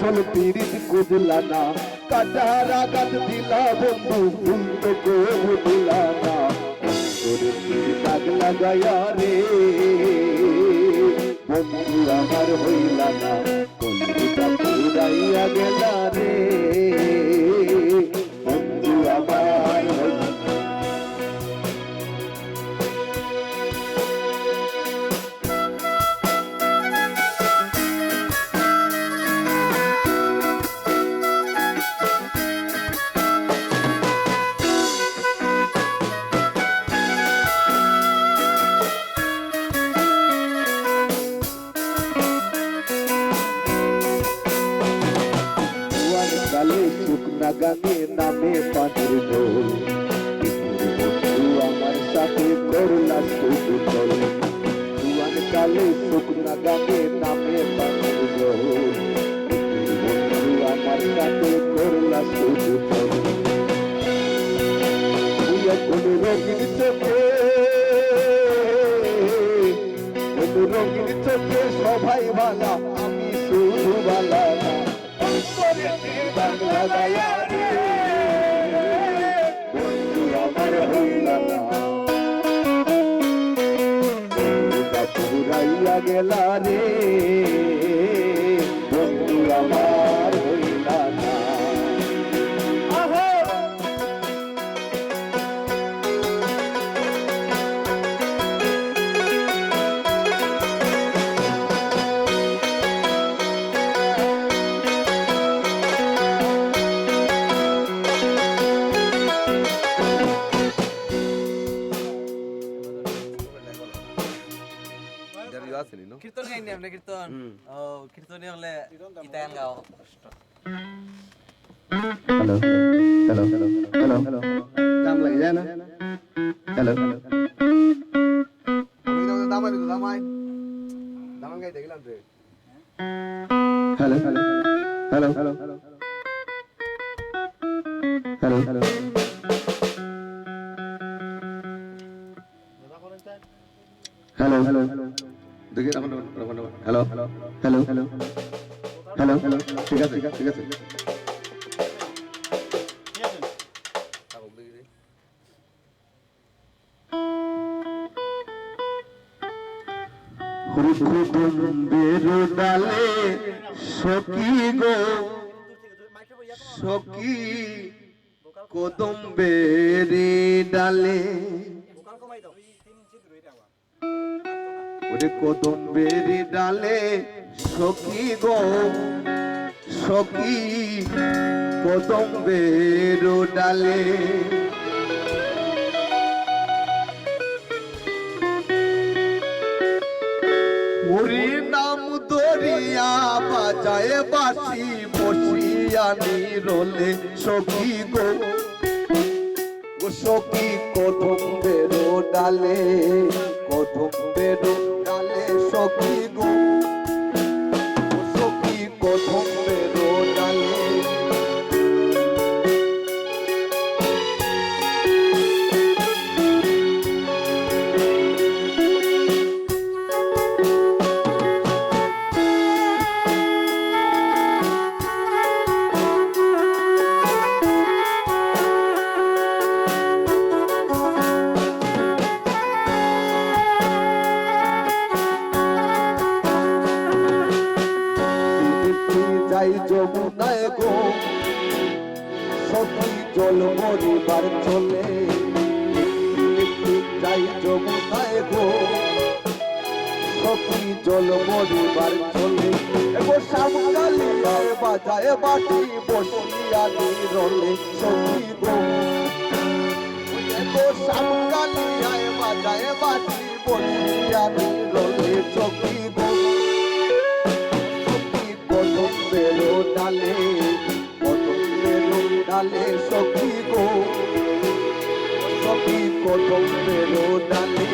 আসল পিরিত কুদলা না, কাটার আঘাত দিলা বন্ধু ভুলতে কেউ দিলা না। দাগ লাগায়া রে বন্ধু আমার হইলা না, কলিটা পুরাইয়া গেলা রে বন্ধু আমার হইলা। শুকনা গানে নামে পানির ঢোল, বন্ধু আমার সাথে করলা শুধু চল। জুয়ান কালে শুকনা গানে নামে পানির ঢোল, বন্ধু আমার সাথে করলা শুধু চল। কোন রঙিন চোখে, কোন রঙিন চোখে সবাই ভালা, আমি শুধু ভালা না। বন্ধু আমার হইলা না, পুরাইয়া গেলা রে বন্ধু আমার হইলা না। কীর্তন গাইনি আপনি? কীর্তন ও কীর্তনী হলে ইতায়ান গাও। Hello hello hello hello hello, দাম লাগে যায় না? হ্যালো দামান গাইতে গেলাম রে। Hello hello hello hello hello hello hello hello hello দেখি hello hello hello hello hello hello, ঠিক আছে ঠিক আছে। বেরো ডালে সখী গো সখী, কদম্বেরি ডালে ওরে কদম্বেরি ডালে সখী গো সখী, কদম্বের ডালে হরি নাম দরিয়া বাজায় বাসি বসিয়া নিরলে সখী গো সখী, কদম্বের ডালে কদম্বের ডালে সখী গো সখী, কদম্বের ডালে। যাই যমুনায় গো সখী, জল মরিবার চলে। যাই যমুনায় গো সখী, জল মরিবার চলে। এগো শ্যামকালিয়ায় বাজায় বাটি বসিয়া নিরলে সখী গো। এগো শ্যামকালিয়ায় বাজায় বাটি বসিয়া নিরলে সখী গো। কদম্বের ডালে কদম্বের ডালে সখী গো সখী, কদম্বের ডালে